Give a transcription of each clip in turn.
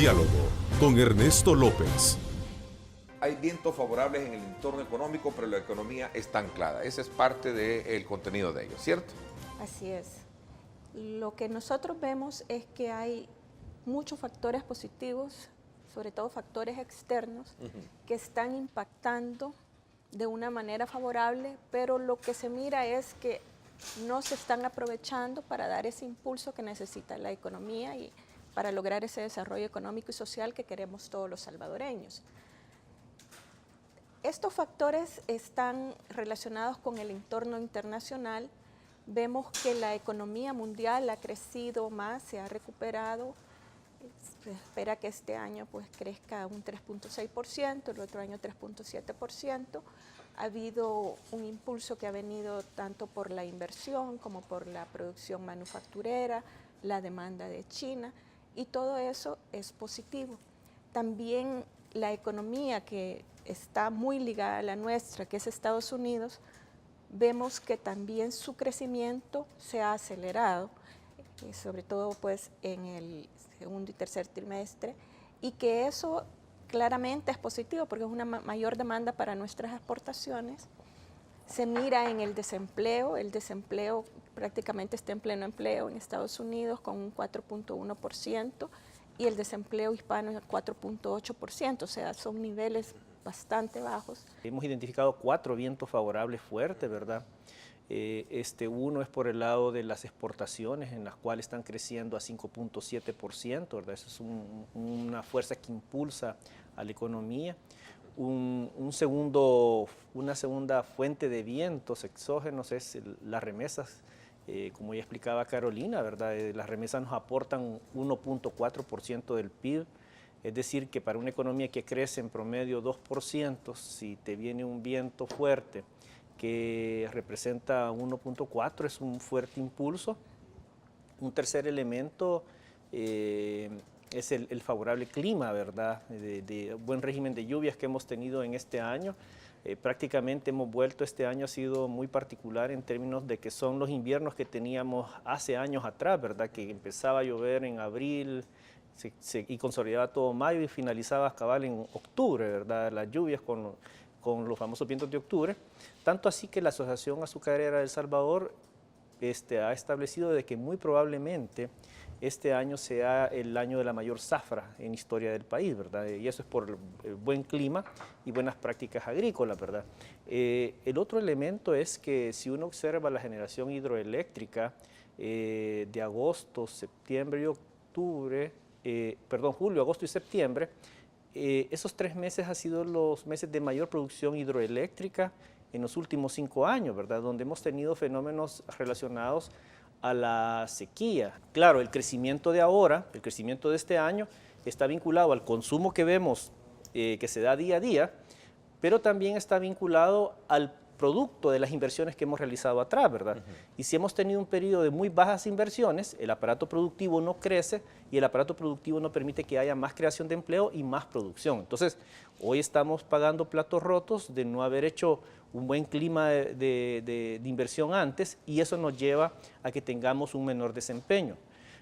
Diálogo con Ernesto López. Hay vientos favorables en el entorno económico, pero la economía está anclada. Ese es parte del contenido de ellos, ¿cierto? Así es. Lo que nosotros vemos es que hay muchos factores positivos, sobre todo factores externos, que están impactando de una manera favorable, pero lo que se mira es que no se están aprovechando para dar ese impulso que necesita la economía y para lograr ese desarrollo económico y social que queremos todos los salvadoreños. Estos factores están relacionados con el entorno internacional. Vemos que la economía mundial ha crecido más, se ha recuperado. Se espera que este año pues crezca un 3.6%, el otro año 3.7%. Ha habido un impulso que ha venido tanto por la inversión como por la producción manufacturera, la demanda de China, y todo eso es positivo. También la economía que está muy ligada a la nuestra, que es Estados Unidos, vemos que también su crecimiento se ha acelerado, sobre todo pues en el segundo y tercer trimestre, y que eso claramente es positivo porque es una mayor demanda para nuestras exportaciones. Se mira en el desempleo prácticamente está en pleno empleo en Estados Unidos con un 4.1% y el desempleo hispano es 4.8%, o sea, son niveles bastante bajos. Hemos identificado 4 vientos favorables fuertes, ¿verdad? Uno es por el lado de las exportaciones, en las cuales están creciendo a 5.7%, ¿verdad? Esa es una fuerza que impulsa a la economía. Una segunda fuente de vientos exógenos es las remesas, como ya explicaba Carolina, ¿verdad? Las remesas nos aportan 1.4% del PIB. Es decir, que para una economía que crece en promedio 2%, si te viene un viento fuerte que representa 1.4, es un fuerte impulso. Un tercer elemento es el favorable clima, ¿verdad? De buen régimen de lluvias que hemos tenido en este año. Prácticamente hemos vuelto, este año ha sido muy particular en términos de que son los inviernos que teníamos hace años atrás, ¿verdad? Que empezaba a llover en abril, y consolidaba todo mayo y finalizaba cabal en octubre, ¿verdad? Las lluvias con los famosos vientos de octubre. Tanto así que la Asociación Azucarera de El Salvador ha establecido de que muy probablemente este año sea el año de la mayor zafra en historia del país, ¿verdad? Y eso es por el buen clima y buenas prácticas agrícolas, ¿verdad? El otro elemento es que si uno observa la generación hidroeléctrica de agosto, septiembre y octubre, julio, agosto y septiembre, esos 3 meses han sido los meses de mayor producción hidroeléctrica en los últimos 5 años, ¿verdad? Donde hemos tenido fenómenos relacionados a la sequía. Claro, el crecimiento de ahora, el crecimiento de este año, está vinculado al consumo que vemos que se da día a día, pero también está vinculado al producto de las inversiones que hemos realizado atrás, ¿verdad? Y si hemos tenido un periodo de muy bajas inversiones, el aparato productivo no crece y el aparato productivo no permite que haya más creación de empleo y más producción. Entonces, hoy estamos pagando platos rotos de no haber hecho un buen clima de inversión antes, y eso nos lleva a que tengamos un menor desempeño.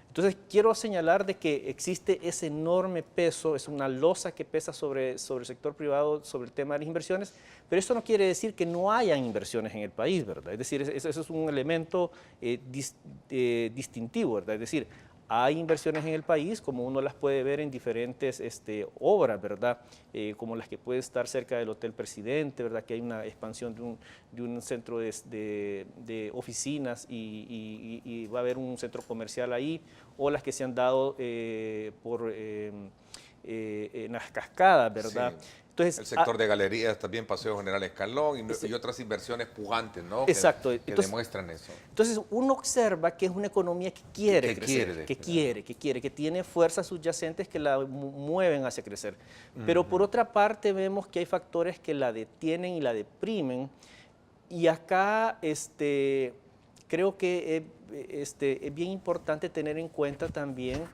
Entonces, quiero señalar de que existe ese enorme peso, es una losa que pesa sobre el sector privado, sobre el tema de las inversiones, pero esto no quiere decir que no hayan inversiones en el país, ¿verdad? Es decir, eso es un elemento distintivo, ¿verdad? Es decir, hay inversiones en el país, como uno las puede ver en diferentes obras, ¿verdad? Como las que puede estar cerca del Hotel Presidente, ¿verdad? Que hay una expansión de un centro de oficinas y va a haber un centro comercial ahí, o las que se han dado en las cascadas, ¿verdad? Sí. Entonces, el sector de galerías, también Paseo General Escalón y otras inversiones pujantes, ¿no? Exacto. Que demuestran eso. Entonces, uno observa que es una economía que quiere crecer, que tiene fuerzas subyacentes que la mueven hacia crecer. Pero por otra parte vemos que hay factores que la detienen y la deprimen, y acá creo que es bien importante tener en cuenta también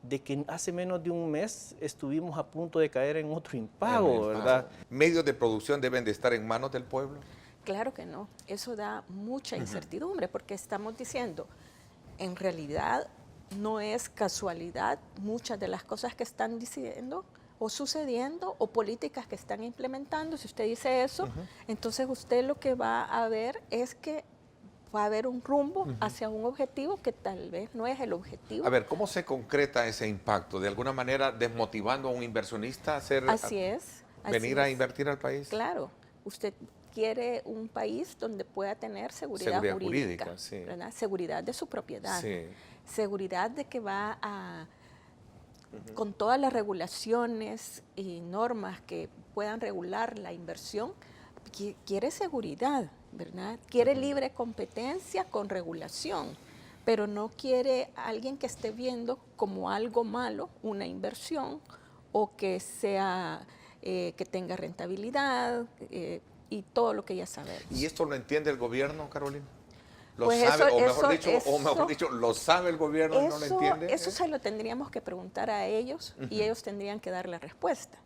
de que hace menos de un mes estuvimos a punto de caer en otro impago, ¿verdad? ¿Medios de producción deben de estar en manos del pueblo? Claro que no, eso da mucha incertidumbre porque estamos diciendo, en realidad no es casualidad muchas de las cosas que están diciendo o sucediendo o políticas que están implementando. Si usted dice eso, entonces usted lo que va a ver es que va a haber un rumbo hacia un objetivo que tal vez no es el objetivo. A ver, ¿cómo se concreta ese impacto? ¿De alguna manera desmotivando a un inversionista a venir a invertir al país? Claro, usted quiere un país donde pueda tener seguridad jurídica, sí. ¿verdad? Seguridad de su propiedad, Sí. seguridad de que va a, con todas las regulaciones y normas que puedan regular la inversión, quiere seguridad, ¿verdad? Quiere libre competencia con regulación, pero no quiere alguien que esté viendo como algo malo una inversión o que sea, que tenga rentabilidad, y todo lo que ya sabemos. ¿Y esto lo entiende el gobierno, Carolina? ¿Lo Pues sabe? eso- o mejor eso- dicho, ¿lo sabe el gobierno y no lo entiende? Eso se lo tendríamos que preguntar a ellos y ellos tendrían que dar la respuesta.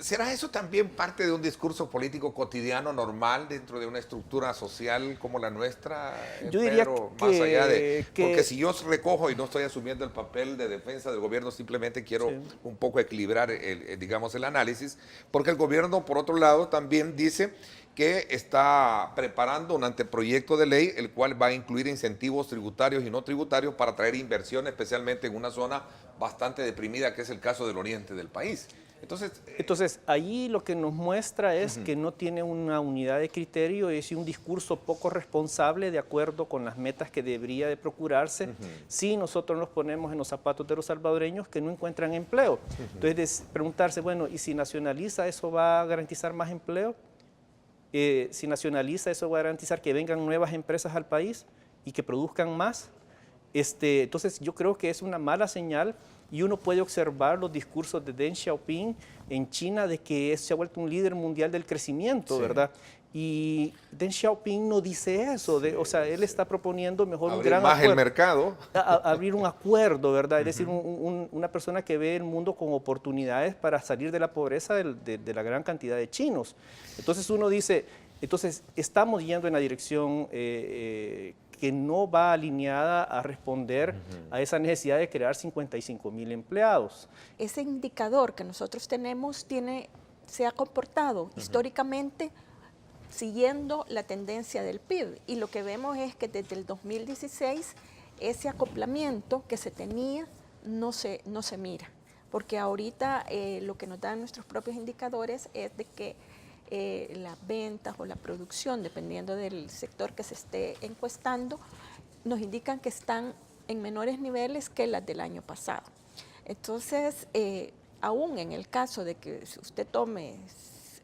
¿Será eso también parte de un discurso político cotidiano normal dentro de una estructura social como la nuestra? Yo diría Pedro, que- más allá de... que- Porque si yo recojo y no estoy asumiendo el papel de defensa del gobierno, simplemente quiero un poco equilibrar, digamos, el análisis, porque el gobierno, por otro lado, también dice que está preparando un anteproyecto de ley, el cual va a incluir incentivos tributarios y no tributarios para atraer inversión, especialmente en una zona bastante deprimida, que es el caso del oriente del país. Entonces, allí lo que nos muestra es que no tiene una unidad de criterio, es un discurso poco responsable de acuerdo con las metas que debería de procurarse si nosotros nos ponemos en los zapatos de los salvadoreños que no encuentran empleo. Entonces, preguntarse, bueno, ¿y si nacionaliza eso va a garantizar más empleo? Si nacionaliza eso va a garantizar que vengan nuevas empresas al país y que produzcan más. Entonces, yo creo que es una mala señal. Y uno puede observar los discursos de Deng Xiaoping en China de que se ha vuelto un líder mundial del crecimiento, ¿verdad? Y Deng Xiaoping no dice eso, o sea, él está proponiendo mejor un gran más acuerdo. el mercado. Abrir un acuerdo, ¿verdad? Es decir, una persona que ve el mundo con oportunidades para salir de la pobreza de la gran cantidad de chinos. Entonces uno dice, entonces estamos yendo en la dirección que no va alineada a responder a esa necesidad de crear 55,000 empleados. Ese indicador que nosotros tenemos se ha comportado históricamente siguiendo la tendencia del PIB. Y lo que vemos es que desde el 2016 ese acoplamiento que se tenía no se mira. Porque ahorita lo que nos dan nuestros propios indicadores es de que las ventas o la producción, dependiendo del sector que se esté encuestando, nos indican que están en menores niveles que las del año pasado. Entonces, aún en el caso de que usted tome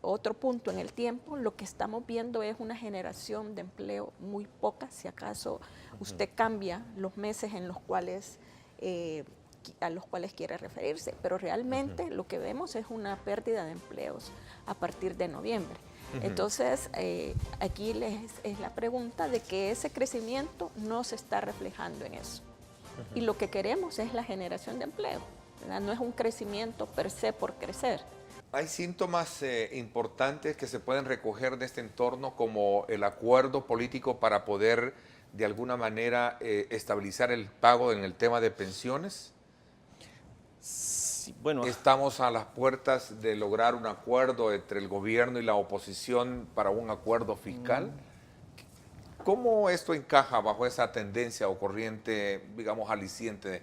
otro punto en el tiempo, lo que estamos viendo es una generación de empleo muy poca, si acaso usted cambia los meses en los cuales a los cuales quiere referirse, pero realmente lo que vemos es una pérdida de empleos a partir de noviembre. Entonces, aquí es la pregunta de que ese crecimiento no se está reflejando en eso. Y lo que queremos es la generación de empleo, ¿verdad? No es un crecimiento per se por crecer. Hay síntomas importantes que se pueden recoger de este entorno, como el acuerdo político para poder, de alguna manera, estabilizar el pago en el tema de pensiones. Sí, bueno, Estamos a las puertas de lograr un acuerdo entre el gobierno y la oposición para un acuerdo fiscal. ¿Cómo esto encaja bajo esa tendencia o corriente, digamos, aliciente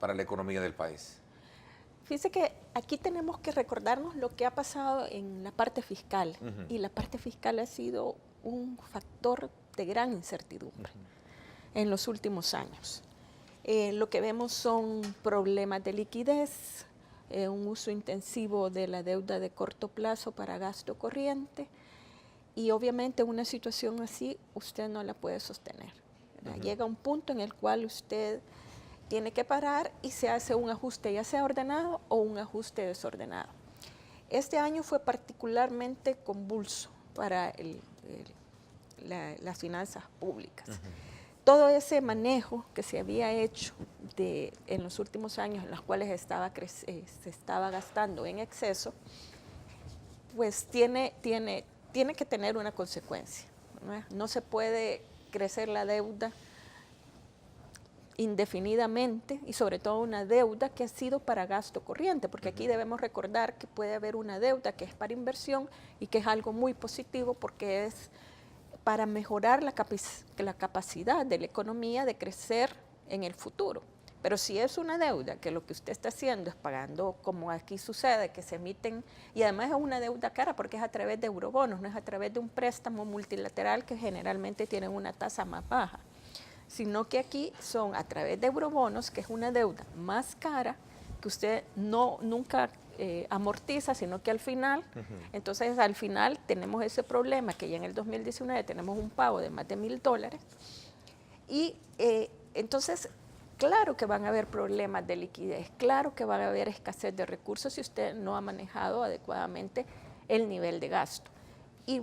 para la economía del país? Fíjese que aquí tenemos que recordarnos lo que ha pasado en la parte fiscal, y la parte fiscal ha sido un factor de gran incertidumbre en los últimos años. Lo que vemos son problemas de liquidez, un uso intensivo de la deuda de corto plazo para gasto corriente, y obviamente una situación así usted no la puede sostener. Llega un punto en el cual usted tiene que parar y se hace un ajuste, ya sea ordenado o un ajuste desordenado. Este año fue particularmente convulso para las finanzas públicas. Todo ese manejo que se había hecho en los últimos años, en los cuales se estaba gastando en exceso, pues tiene que tener una consecuencia, ¿no? No se puede crecer la deuda indefinidamente y sobre todo una deuda que ha sido para gasto corriente, porque aquí debemos recordar que puede haber una deuda que es para inversión y que es algo muy positivo porque es para mejorar la capacidad de la economía de crecer en el futuro. Pero si es una deuda que lo que usted está haciendo es pagando, como aquí sucede, que se emiten, y además es una deuda cara porque es a través de eurobonos, no es a través de un préstamo multilateral que generalmente tienen una tasa más baja, sino que aquí son a través de eurobonos, que es una deuda más cara, que usted nunca amortiza, sino que al final, entonces al final tenemos ese problema que ya en el 2019 tenemos un pago de más de $1,000 y entonces claro que van a haber problemas de liquidez, claro que va a haber escasez de recursos si usted no ha manejado adecuadamente el nivel de gasto. Y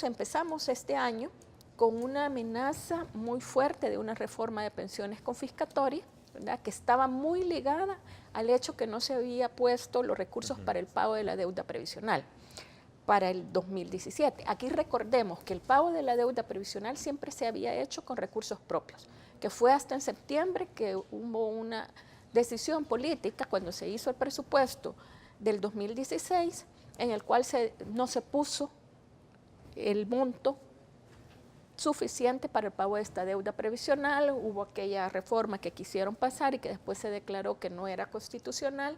empezamos este año con una amenaza muy fuerte de una reforma de pensiones confiscatorias, ¿verdad?, que estaba muy ligada al hecho que no se había puesto los recursos para el pago de la deuda previsional para el 2017. Aquí recordemos que el pago de la deuda previsional siempre se había hecho con recursos propios, que fue hasta en septiembre que hubo una decisión política cuando se hizo el presupuesto del 2016, en el cual no se puso el monto suficiente para el pago de esta deuda previsional. Hubo aquella reforma que quisieron pasar y que después se declaró que no era constitucional,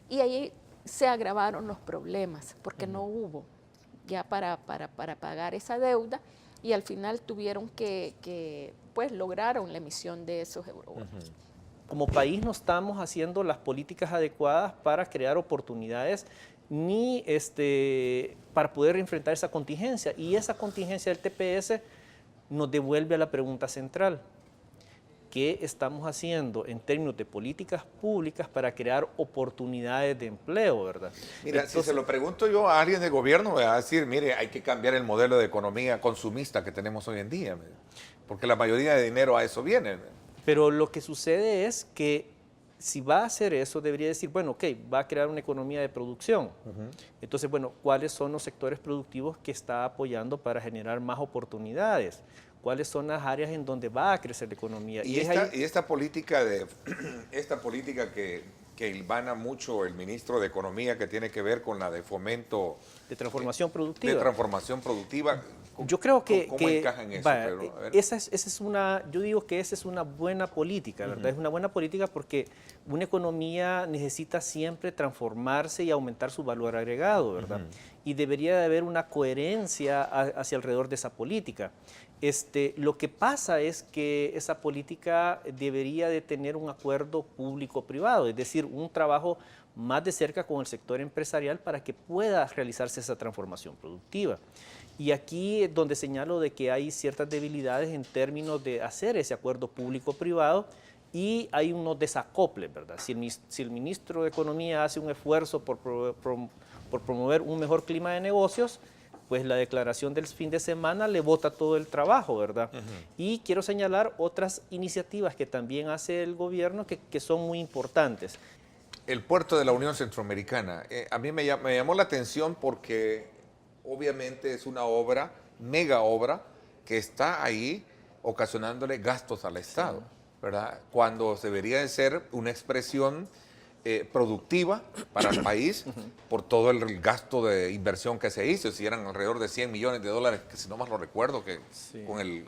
y ahí se agravaron los problemas porque no hubo ya para pagar esa deuda, y al final tuvieron que pues lograron la emisión de esos eurobonos. Como país no estamos haciendo las políticas adecuadas para crear oportunidades ni para poder enfrentar esa contingencia, y esa contingencia del TPS nos devuelve a la pregunta central: ¿qué estamos haciendo en términos de políticas públicas para crear oportunidades de empleo, verdad? Mira, entonces, si se lo pregunto yo a alguien de gobierno, me va a decir, mire, hay que cambiar el modelo de economía consumista que tenemos hoy en día, porque la mayoría de dinero a eso viene. Pero lo que sucede es que si va a hacer eso, debería decir, bueno, ok, va a crear una economía de producción. Entonces, bueno, ¿cuáles son los sectores productivos que está apoyando para generar más oportunidades? ¿Cuáles son las áreas en donde va a crecer la economía? Y esta política que ilvana mucho el ministro de Economía, que tiene que ver con la de fomento de transformación productiva. De transformación productiva. Yo creo que ¿Cómo encaja en eso? Esa es una, yo digo que esa es una buena política, ¿verdad? Es una buena política porque una economía necesita siempre transformarse y aumentar su valor agregado, ¿verdad? Y debería de haber una coherencia hacia alrededor de esa política. Lo que pasa es que esa política debería de tener un acuerdo público-privado, es decir, un trabajo más de cerca con el sector empresarial para que pueda realizarse esa transformación productiva. Y aquí es donde señalo de que hay ciertas debilidades en términos de hacer ese acuerdo público-privado, y hay unos desacoples, ¿verdad? Si el ministro de Economía hace un esfuerzo por promover un mejor clima de negocios, pues la declaración del fin de semana le bota todo el trabajo, ¿verdad? Y quiero señalar otras iniciativas que también hace el gobierno que son muy importantes. El puerto de la Unión Centroamericana, a mí me llamó la atención porque obviamente es una obra, mega obra, que está ahí ocasionándole gastos al Estado, ¿verdad? Cuando debería de ser una expresión productiva para el país por todo el gasto de inversión que se hizo. Si eran alrededor de $100 millones, que si no más lo recuerdo, que con el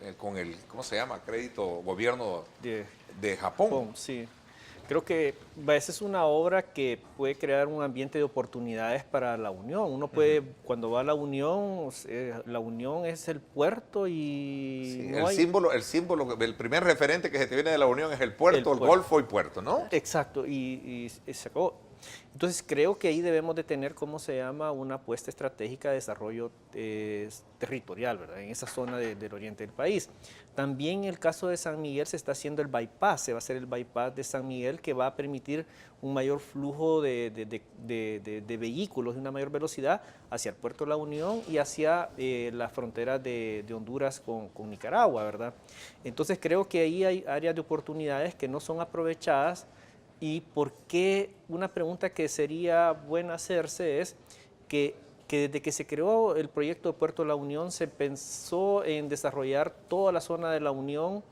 ¿cómo se llama? Crédito gobierno de Japón. Sí. Creo que esa es una obra que puede crear un ambiente de oportunidades para la Unión. Uno puede, cuando va a la Unión es el puerto y... Sí, no el símbolo, el primer referente que se te viene de la Unión es el puerto, el Golfo y puerto, ¿no? Exacto, y se acabó. Entonces creo que ahí debemos de tener, ¿cómo se llama?, una apuesta estratégica de desarrollo territorial, ¿verdad?, en esa zona del oriente del país. También en el caso de San Miguel se está haciendo el bypass, se va a hacer el bypass de San Miguel, que va a permitir un mayor flujo de vehículos de una mayor velocidad hacia el puerto de la Unión y hacia la frontera de Honduras con Nicaragua, ¿verdad? Entonces creo que ahí hay áreas de oportunidades que no son aprovechadas. ¿Y por qué? Una pregunta que sería buena hacerse es que desde que se creó el proyecto de Puerto de la Unión se pensó en desarrollar toda la zona de la Unión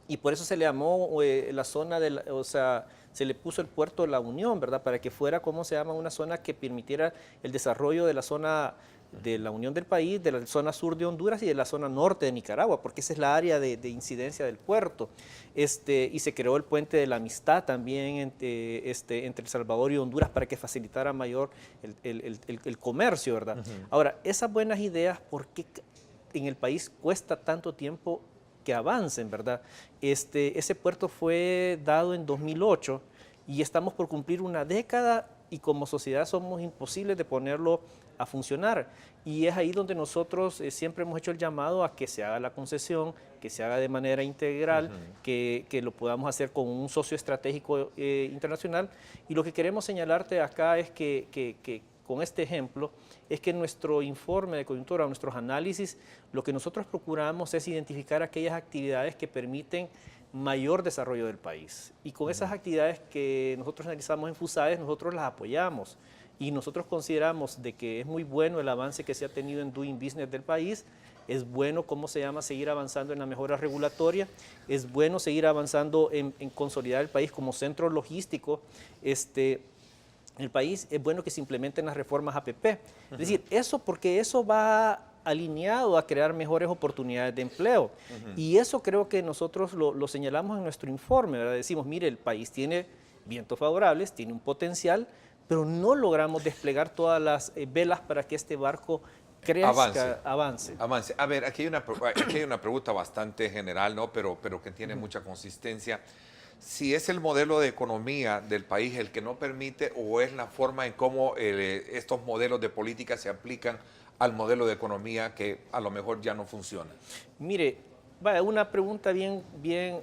Y por eso se le llamó la zona o sea, se le puso el puerto de la Unión, ¿verdad? Para que fuera, ¿cómo se llama? Una zona que permitiera el desarrollo de la zona de la unión del país, de la zona sur de Honduras y de la zona norte de Nicaragua, porque esa es la área de incidencia del puerto. Y se creó el puente de la amistad también entre El Salvador y Honduras para que facilitara mayor el comercio, ¿verdad? Ahora, esas buenas ideas, ¿por qué en el país cuesta tanto tiempo que avancen, verdad? Ese puerto fue dado en 2008 y estamos por cumplir una década y como sociedad somos imposibles de ponerlo a funcionar. Y es ahí donde nosotros siempre hemos hecho el llamado a que se haga la concesión, que se haga de manera integral, que lo podamos hacer con un socio estratégico internacional. Y lo que queremos señalarte acá es que con este ejemplo, es que en nuestro informe de coyuntura, nuestros análisis, lo que nosotros procuramos es identificar aquellas actividades que permiten mayor desarrollo del país. Y con esas actividades que nosotros analizamos en FUSAES, nosotros las apoyamos. Y nosotros consideramos de que es muy bueno el avance que se ha tenido en Doing Business del país, es bueno, seguir avanzando en la mejora regulatoria, es bueno seguir avanzando en consolidar el país como centro logístico, el país, es bueno que se implementen las reformas APP. Es decir, porque eso va alineado a crear mejores oportunidades de empleo. Y eso creo que nosotros lo señalamos en nuestro informe, ¿verdad? Decimos, mire, el país tiene vientos favorables, tiene un potencial, pero no logramos desplegar todas las velas para que este barco crezca, avance. A ver, aquí hay una pregunta bastante general, ¿no? Pero que tiene mucha consistencia. Si es el modelo de economía del país el que no permite o es la forma en cómo estos modelos de política se aplican al modelo de economía que a lo mejor ya no funciona. Mire, una pregunta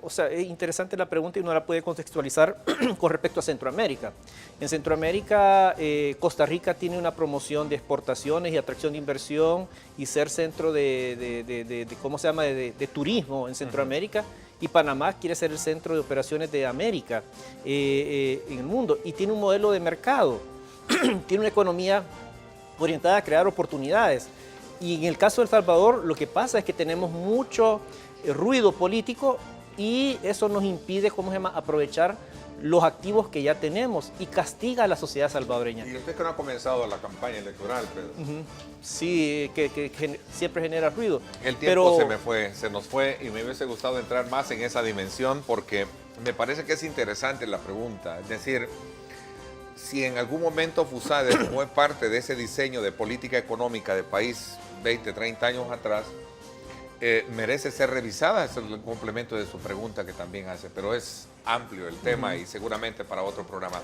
o sea, es interesante la pregunta y uno la puede contextualizar con respecto a Centroamérica. En Centroamérica, Costa Rica tiene una promoción de exportaciones y atracción de inversión y ser centro de turismo en Centroamérica. Y Panamá quiere ser el centro de operaciones de América en el mundo y tiene un modelo de mercado, tiene una economía orientada a crear oportunidades. Y en el caso de El Salvador lo que pasa es que tenemos mucho ruido político y eso nos impide, aprovechar los activos que ya tenemos y castiga a la sociedad salvadoreña. Y usted que no ha comenzado la campaña electoral, Pedro. Sí, que siempre genera ruido. El tiempo se nos fue y me hubiese gustado entrar más en esa dimensión porque me parece que es interesante la pregunta. Es decir, si en algún momento FUSAES fue parte de ese diseño de política económica de país 20, 30 años atrás, merece ser revisada. Es el complemento de su pregunta que también hace, pero es amplio el tema y seguramente para otro programa.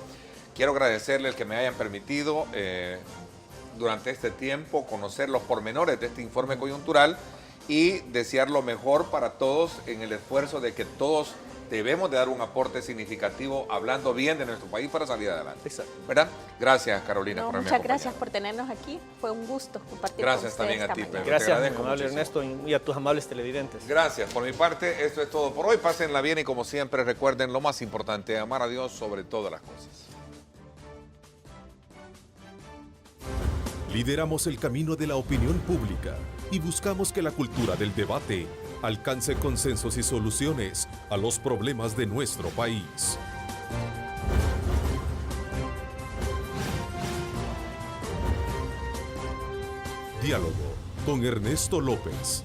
Quiero agradecerle el que me hayan permitido durante este tiempo conocer los pormenores de este informe coyuntural y desear lo mejor para todos en el esfuerzo de que todos debemos de dar un aporte significativo hablando bien de nuestro país para salir adelante. Exacto. ¿Verdad? Gracias, Carolina, por muchas gracias por tenernos aquí. Fue un gusto compartir gracias con ustedes también a ti, Pedro. Gracias, amable Ernesto, y a tus amables televidentes. Gracias. Por mi parte, esto es todo por hoy. Pásenla bien y como siempre recuerden lo más importante, amar a Dios sobre todas las cosas. Lideramos el camino de la opinión pública y buscamos que la cultura del debate alcance consensos y soluciones a los problemas de nuestro país. Diálogo con Ernesto López.